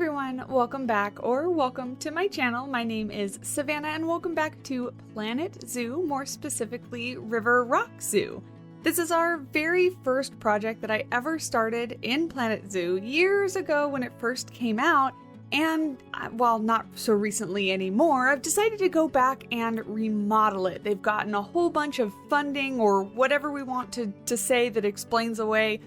everyone, welcome back or welcome to my channel. My name is Savannah and welcome back to Planet Zoo, more specifically River Rock Zoo. This is our very first project that I ever started in Planet Zoo years ago when it first came out, and while not so recently anymore, I've decided to go back and remodel it. They've gotten a whole bunch of funding or whatever we want to say that explains away,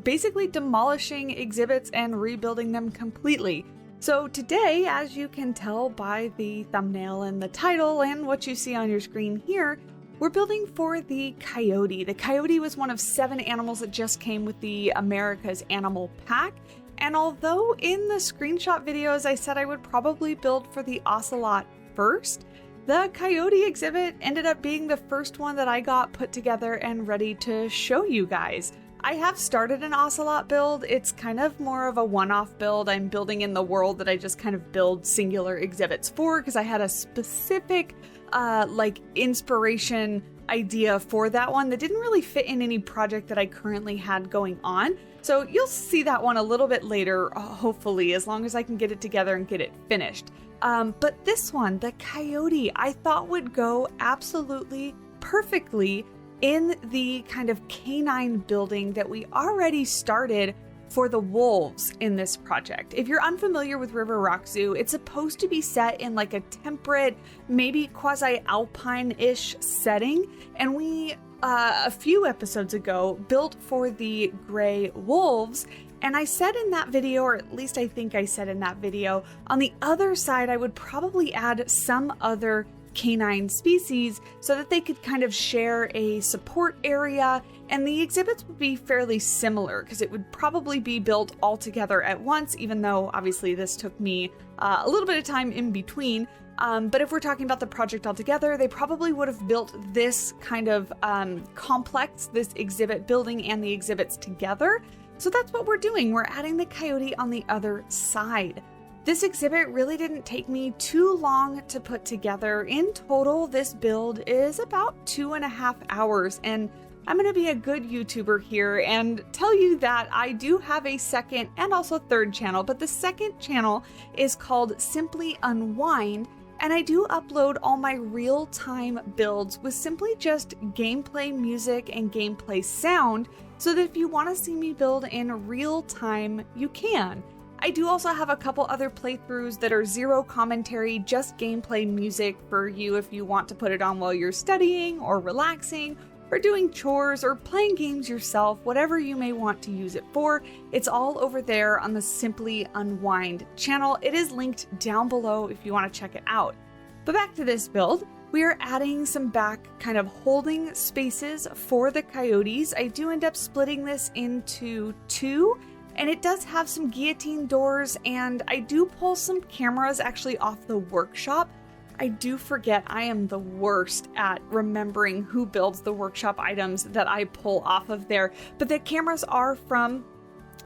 basically demolishing exhibits and rebuilding them completely. So today, as you can tell by the thumbnail and the title and what you see on your screen here, we're building for the coyote. The coyote was one of 7 animals that just came with the America's Animal Pack. And although in the screenshot videos I said I would probably build for the ocelot first, the coyote exhibit ended up being the first one that I got put together and ready to show you guys. I have started an ocelot build. It's kind of more of a one-off build. I'm building in the world that I just kind of build singular exhibits for because I had a specific inspiration idea for that one that didn't really fit in any project that I currently had going on. So you'll see that one a little bit later, hopefully, as long as I can get it together and get it finished. But this one, the coyote, I thought would go absolutely perfectly in the kind of canine building that we already started for the wolves in this project. If you're unfamiliar with River Rock Zoo, it's supposed to be set in like a temperate, maybe quasi-alpine-ish setting, and we a few episodes ago built for the gray wolves, and I said in that video, or at least I think I said in that video, on the other side I would probably add some other canine species so that they could kind of share a support area, and the exhibits would be fairly similar because it would probably be built all together at once, even though obviously this took me a little bit of time in between. But if we're talking about the project altogether, they probably would have built this kind of complex, this exhibit building and the exhibits together. So that's what we're doing. We're adding the coyote on the other side. This exhibit really didn't take me too long to put together. In total, this build is about 2.5 hours, and I'm going to be a good YouTuber here and tell you that I do have a second and also third channel, but the second channel is called Simply Unwind, and I do upload all my real-time builds with simply just gameplay music and gameplay sound, so that if you want to see me build in real time, you can. I do also have a couple other playthroughs that are zero commentary, just gameplay music for you if you want to put it on while you're studying or relaxing or doing chores or playing games yourself, whatever you may want to use it for. It's all over there on the Simply Unwind channel. It is linked down below if you want to check it out. But back to this build, we are adding some back kind of holding spaces for the coyotes. I do end up splitting this into 2. And it does have some guillotine doors, and I do pull some cameras actually off the workshop. I do forget, I am the worst at remembering who builds the workshop items that I pull off of there. But the cameras are from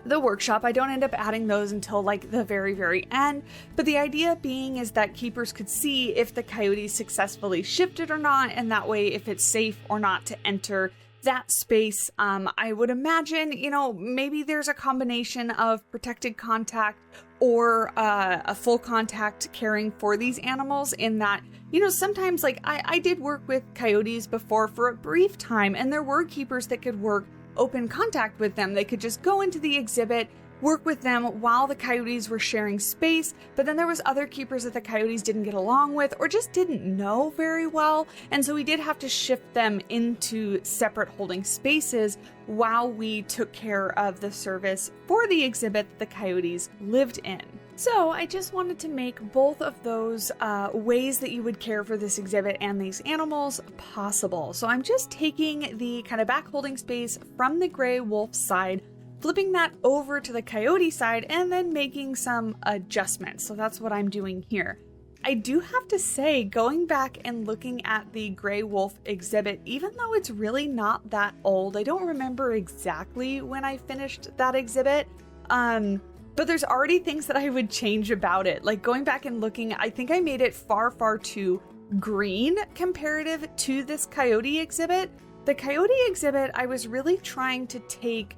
the workshop. I don't end up adding those until like the very, very end. But the idea being is that keepers could see if the coyote successfully shifted or not, and that way if it's safe or not to enter that space. I would imagine, maybe there's a combination of protected contact or a full contact caring for these animals, in that, sometimes like I did work with coyotes before for a brief time, and there were keepers that could work open contact with them. They could just go into the exhibit, work with them while the coyotes were sharing space, but then there was other keepers that the coyotes didn't get along with or just didn't know very well, and so we did have to shift them into separate holding spaces while we took care of the service for the exhibit that the coyotes lived in. So I just wanted to make both of those ways that you would care for this exhibit and these animals possible. So I'm just taking the kind of back holding space from the gray wolf side, flipping that over to the coyote side, and then making some adjustments. So that's what I'm doing here. I do have to say, going back and looking at the gray wolf exhibit, even though it's really not that old, I don't remember exactly when I finished that exhibit, but there's already things that I would change about it. Like going back and looking, I think I made it far, far too green comparative to this coyote exhibit. The coyote exhibit, I was really trying to take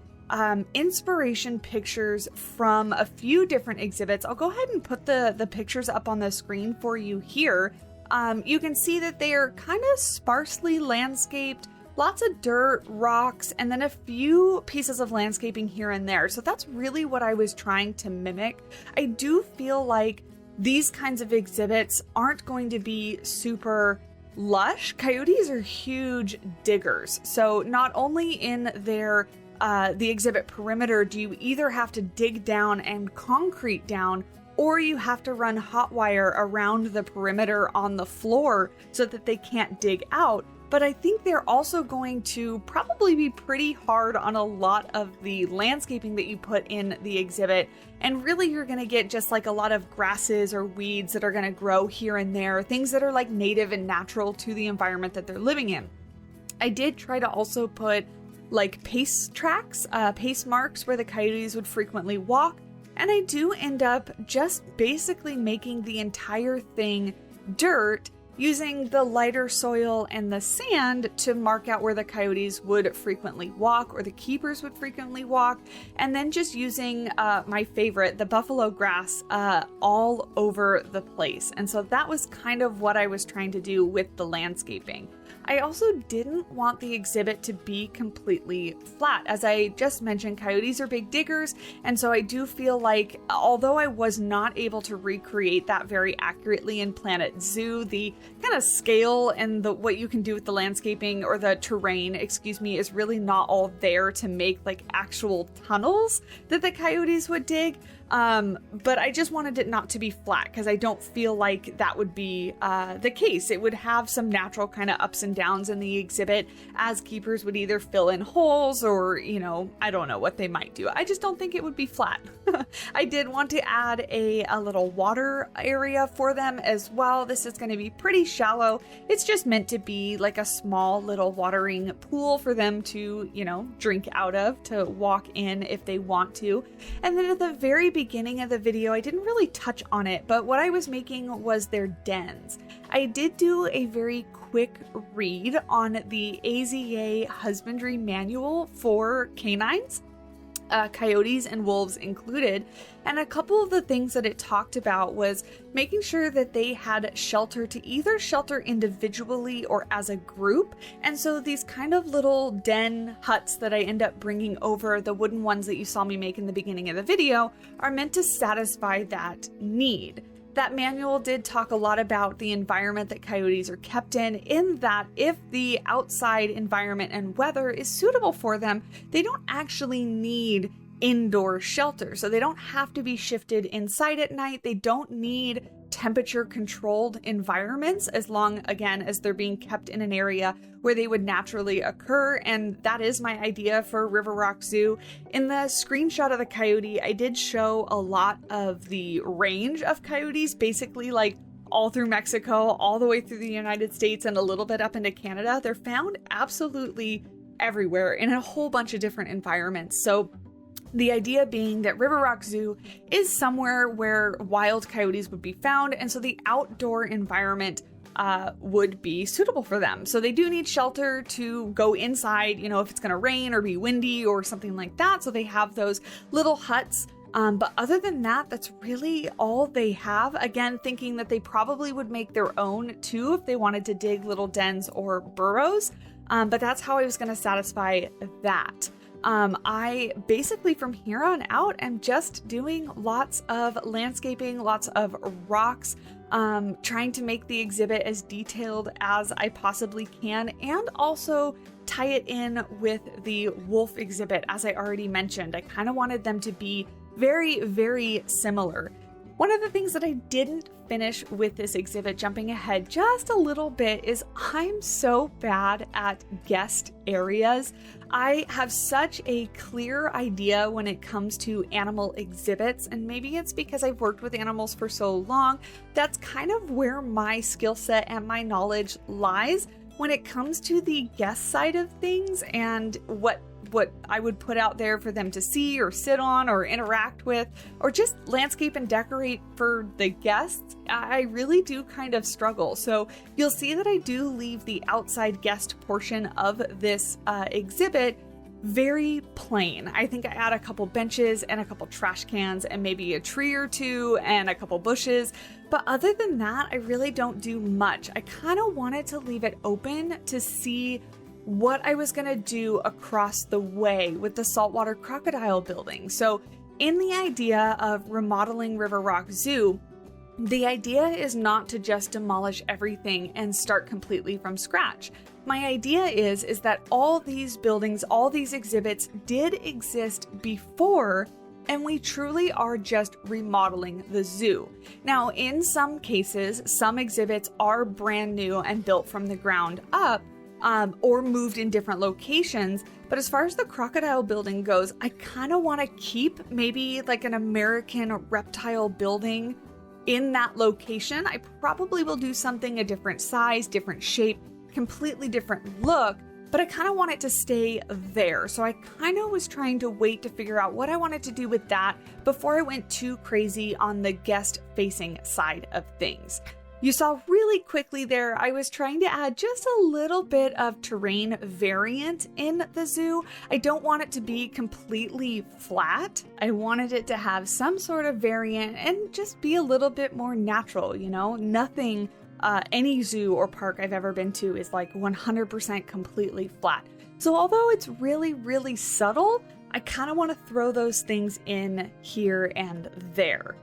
inspiration pictures from a few different exhibits. I'll go ahead and put the pictures up on the screen for you here. You can see that they are kind of sparsely landscaped, lots of dirt, rocks, and then a few pieces of landscaping here and there. So that's really what I was trying to mimic. I do feel like these kinds of exhibits aren't going to be super lush. Coyotes are huge diggers. So not only in their the exhibit perimeter do you either have to dig down and concrete down, or you have to run hot wire around the perimeter on the floor so that they can't dig out. But I think they're also going to probably be pretty hard on a lot of the landscaping that you put in the exhibit. And really you're going to get just like a lot of grasses or weeds that are going to grow here and there, things that are like native and natural to the environment that they're living in. I did try to also put like pace tracks, pace marks where the coyotes would frequently walk. And I do end up just basically making the entire thing dirt, using the lighter soil and the sand to mark out where the coyotes would frequently walk or the keepers would frequently walk, and then just using my favorite, the buffalo grass, all over the place. And so that was kind of what I was trying to do with the landscaping. I also didn't want the exhibit to be completely flat. As I just mentioned, coyotes are big diggers, and so I do feel like, although I was not able to recreate that very accurately in Planet Zoo, the kind of scale and what you can do with the landscaping or the terrain, is really not all there to make like actual tunnels that the coyotes would dig. But I just wanted it not to be flat because I don't feel like that would be the case. It would have some natural kind of ups and downs in the exhibit, as keepers would either fill in holes or, I don't know what they might do. I just don't think it would be flat. I did want to add a little water area for them as well. This is going to be pretty shallow. It's just meant to be like a small little watering pool for them to, drink out of, to walk in if they want to. And then at the very beginning of the video, I didn't really touch on it, but what I was making was their dens. I did do a very quick read on the AZA husbandry manual for canines, coyotes and wolves included, and a couple of the things that it talked about was making sure that they had shelter to either shelter individually or as a group. And so these kind of little den huts that I end up bringing over, the wooden ones that you saw me make in the beginning of the video, are meant to satisfy that need. That manual did talk a lot about the environment that coyotes are kept in that if the outside environment and weather is suitable for them, they don't actually need indoor shelter. So they don't have to be shifted inside at night. They don't need temperature controlled environments as long, again, as they're being kept in an area where they would naturally occur. And that is my idea for River Rock Zoo. In the screenshot of the coyote, I did show a lot of the range of coyotes, basically like all through Mexico, all the way through the United States, and a little bit up into Canada. They're found absolutely everywhere in a whole bunch of different environments. So the idea being that River Rock Zoo is somewhere where wild coyotes would be found, and so the outdoor environment would be suitable for them. So they do need shelter to go inside, if it's going to rain or be windy or something like that. So they have those little huts. But other than that, that's really all they have. Again, thinking that they probably would make their own too if they wanted to dig little dens or burrows. But that's how I was going to satisfy that. I basically from here on out am just doing lots of landscaping, lots of rocks, trying to make the exhibit as detailed as I possibly can, and also tie it in with the wolf exhibit. As I already mentioned, I kind of wanted them to be very, very similar. One of the things that I didn't finish with this exhibit, jumping ahead just a little bit, is I'm so bad at guest areas. I have such a clear idea when it comes to animal exhibits, and maybe it's because I've worked with animals for so long. That's kind of where my skill set and my knowledge lies when it comes to the guest side of things and what I would put out there for them to see or sit on or interact with, or just landscape and decorate for the guests. I really do kind of struggle. So you'll see that I do leave the outside guest portion of this exhibit very plain. I think I add a couple benches and a couple trash cans and maybe a tree or two and a couple bushes. But other than that, I really don't do much. I kind of wanted to leave it open to see what I was going to do across the way with the saltwater crocodile building. So in the idea of remodeling River Rock Zoo, the idea is not to just demolish everything and start completely from scratch. My idea is that all these buildings, all these exhibits did exist before, and we truly are just remodeling the zoo. Now, in some cases, some exhibits are brand new and built from the ground up, or moved in different locations. But as far as the crocodile building goes, I kind of want to keep maybe like an American reptile building in that location. I probably will do something a different size, different shape, completely different look, but I kind of want it to stay there. So I kind of was trying to wait to figure out what I wanted to do with that before I went too crazy on the guest facing side of things. You saw really quickly there, I was trying to add just a little bit of terrain variant in the zoo. I don't want it to be completely flat. I wanted it to have some sort of variant and just be a little bit more natural, you know? Nothing, any zoo or park I've ever been to is like 100% completely flat. So although it's really, really subtle, I kind of want to throw those things in here and there.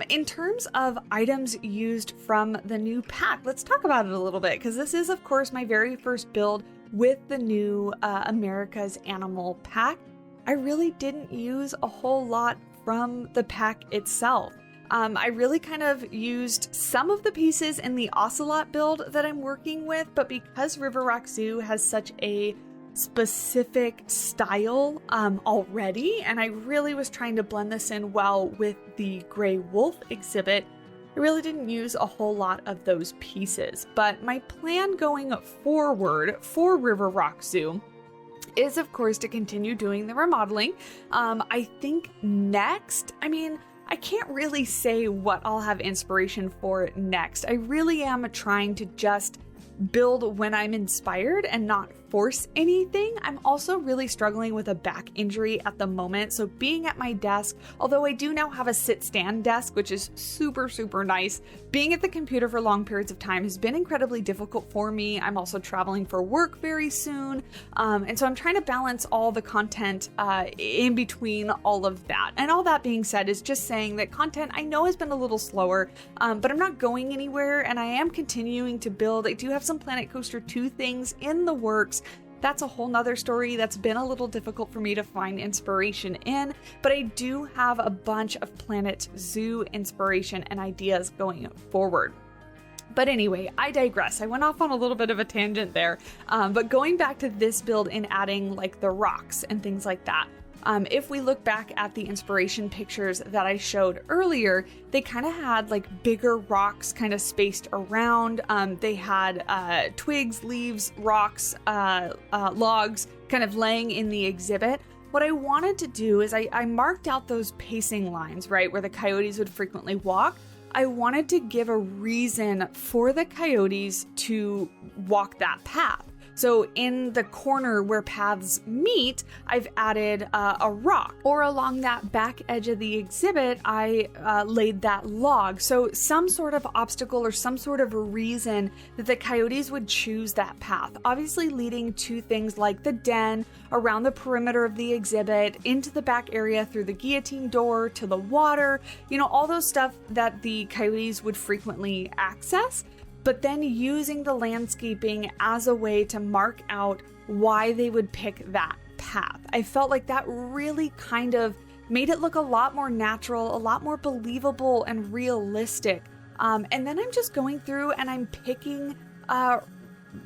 In terms of items used from the new pack, let's talk about it a little bit, because this is, of course, my very first build with the new America's Animal pack. I really didn't use a whole lot from the pack itself. I really kind of used some of the pieces in the Ocelot build that I'm working with, but because River Rock Zoo has such a specific style already, and I really was trying to blend this in well with the Gray Wolf exhibit, I really didn't use a whole lot of those pieces. But my plan going forward for River Rock Zoo is, of course, to continue doing the remodeling. I think next, I can't really say what I'll have inspiration for next. I really am trying to just build when I'm inspired and not force anything. I'm also really struggling with a back injury at the moment, so being at my desk, although I do now have a sit-stand desk, which is super, super nice, being at the computer for long periods of time has been incredibly difficult for me. I'm also traveling for work very soon, and so I'm trying to balance all the content in between all of that. And all that being said is just saying that content I know has been a little slower, but I'm not going anywhere, and I am continuing to build. I do have some Planet Coaster 2 things in the works. That's a whole nother story that's been a little difficult for me to find inspiration in, but I do have a bunch of Planet Zoo inspiration and ideas going forward. But anyway, I digress. I went off on a little bit of a tangent there, but going back to this build and adding like the rocks and things like that. If we look back at the inspiration pictures that I showed earlier, they kind of had like bigger rocks kind of spaced around. They had twigs, leaves, rocks, logs kind of laying in the exhibit. What I wanted to do is I marked out those pacing lines, right, where the coyotes would frequently walk. I wanted to give a reason for the coyotes to walk that path. So in the corner where paths meet, I've added a rock, or along that back edge of the exhibit, I laid that log. So some sort of obstacle or some sort of a reason that the coyotes would choose that path, obviously leading to things like the den, around the perimeter of the exhibit, into the back area through the guillotine door, to the water, you know, all those stuff that the coyotes would frequently access. But then using the landscaping as a way to mark out why they would pick that path. I felt like that really kind of made it look a lot more natural, a lot more believable and realistic. And then I'm just going through and I'm picking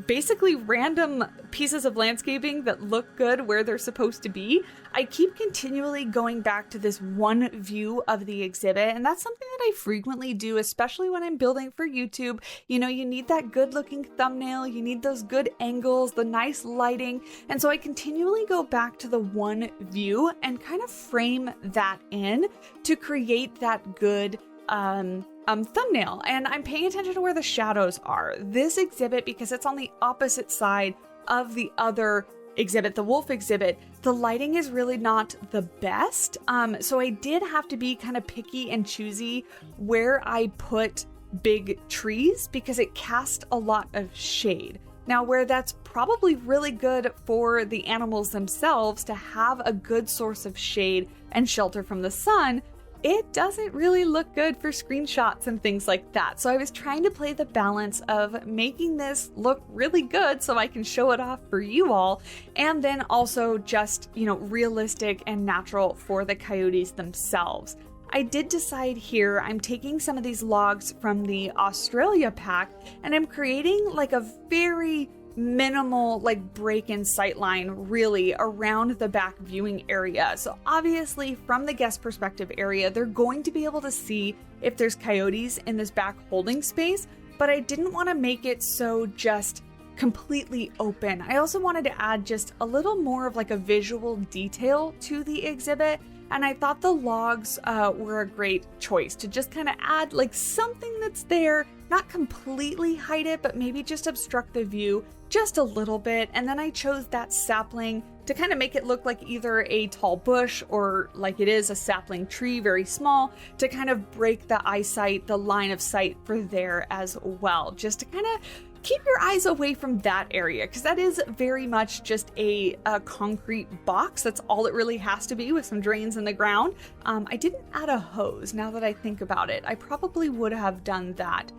basically random pieces of landscaping that look good where they're supposed to be. I keep continually going back to this one view of the exhibit, and that's something that I frequently do, especially when I'm building for YouTube. You know, you need that good looking thumbnail, you need those good angles, the nice lighting, and so I continually go back to the one view and kind of frame that in to create that good thumbnail. And I'm paying attention to where the shadows are. This exhibit, because it's on the opposite side of the other exhibit, the wolf exhibit, the lighting is really not the best. So I did have to be kind of picky and choosy where I put big trees because it cast a lot of shade. Now, where that's probably really good for the animals themselves to have a good source of shade and shelter from the sun, it doesn't really look good for screenshots and things like that. So I was trying to play the balance of making this look really good so I can show it off for you all, and then also just, realistic and natural for the coyotes themselves. I did decide here I'm taking some of these logs from the Australia pack and I'm creating like a very minimal break in sightline really around the back viewing area. So obviously from the guest perspective area, they're going to be able to see if there's coyotes in this back holding space, but I didn't want to make it so just completely open. I also wanted to add just a little more of a visual detail to the exhibit. And I thought the logs were a great choice to just kind of add something that's there, not completely hide it, but maybe just obstruct the view just a little bit. And then I chose that sapling to kind of make it look like either a tall bush or like it is a sapling tree, very small, to kind of break the eyesight, the line of sight for there as well, just to kind of keep your eyes away from that area, because that is very much just a concrete box. That's all it really has to be, with some drains in the ground. I didn't add a hose, now that I think about it. I probably would have done that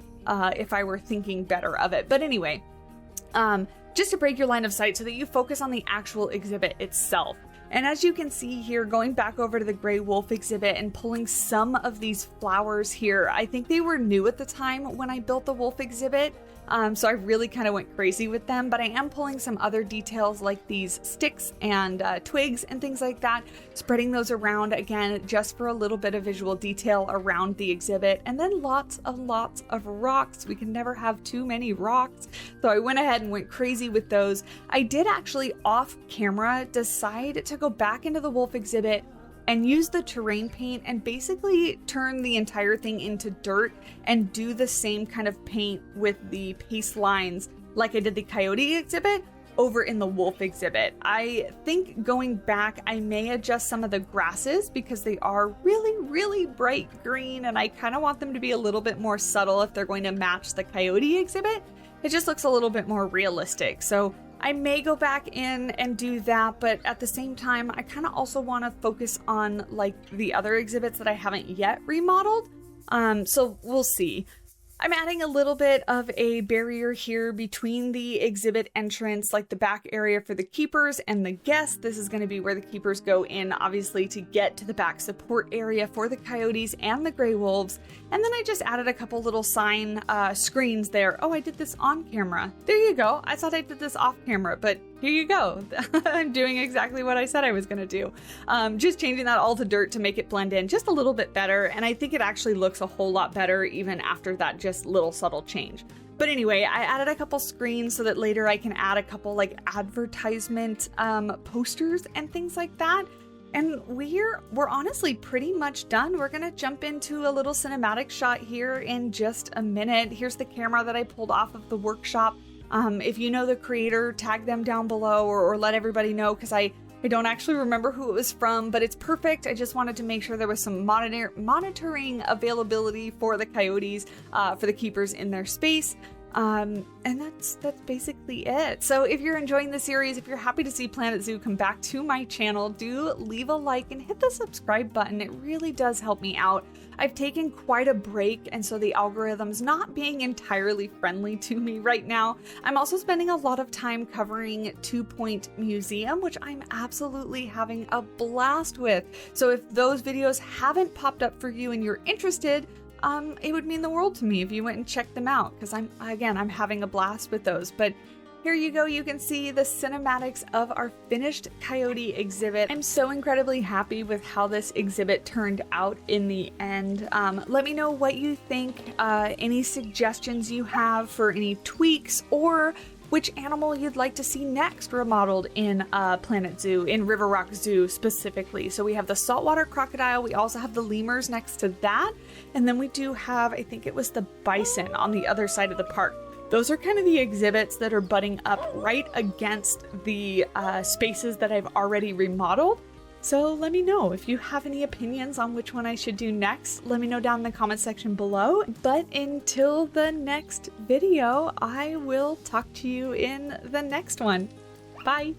if I were thinking better of it. But anyway, just to break your line of sight so that you focus on the actual exhibit itself. And as you can see here, going back over to the gray wolf exhibit and pulling some of these flowers here, I think they were new at the time when I built the wolf exhibit. So I really kind of went crazy with them, but I am pulling some other details like these sticks and twigs and things like that, spreading those around again, just for a little bit of visual detail around the exhibit. And then lots of rocks. We can never have too many rocks. So I went ahead and went crazy with those. I did actually off camera decide to go back into the wolf exhibit and use the terrain paint and basically turn the entire thing into dirt and do the same kind of paint with the paste lines like I did the coyote exhibit over in the wolf exhibit. I think going back, I may adjust some of the grasses because they are really bright green and I kind of want them to be a little bit more subtle if they're going to match the coyote exhibit. It just looks a little bit more realistic. So I may go back in and do that, but at the same time, I kind of also want to focus on the other exhibits that I haven't yet remodeled. So we'll see. I'm adding a little bit of a barrier here between the exhibit entrance, like the back area for the keepers and the guests. This is going to be where the keepers go in, obviously, to get to the back support area for the coyotes and the gray wolves. And then I just added a couple little sign screens there. Oh, I did this on camera. There you go. I thought I did this off camera, but here you go. I'm doing exactly what I said I was going to do. Just changing that all to dirt to make it blend in just a little bit better. And I think it actually looks a whole lot better even after that just little subtle change. But anyway, I added a couple screens so that later I can add a couple advertisement posters and things like that. And we're honestly pretty much done. We're going to jump into a little cinematic shot here in just a minute. Here's the camera that I pulled off of the workshop. If you know the creator, tag them down below or let everybody know, because I don't actually remember who it was from, but it's perfect. I just wanted to make sure there was some monitoring availability for the coyotes, for the keepers in their space. And that's basically it. So if you're enjoying the series, if you're happy to see Planet Zoo come back to my channel, do leave a like and hit the subscribe button. It really does help me out. I've taken quite a break, and so the algorithm's not being entirely friendly to me right now. I'm also spending a lot of time covering 2 Point Museum, which I'm absolutely having a blast with. So if those videos haven't popped up for you and you're interested, it would mean the world to me if you went and checked them out, because I'm having a blast with those. But here you go, you can see the cinematics of our finished coyote exhibit. I'm so incredibly happy with how this exhibit turned out in the end. Let me know what you think, any suggestions you have for any tweaks, or which animal you'd like to see next remodeled in Planet Zoo, in River Rock Zoo specifically. So we have the saltwater crocodile, we also have the lemurs next to that, and then we do have, I think it was the bison on the other side of the park. those are kind of the exhibits that are butting up right against the spaces that I've already remodeled. So let me know if you have any opinions on which one I should do next. Let me know down in the comment section below. But until the next video, I will talk to you in the next one. Bye!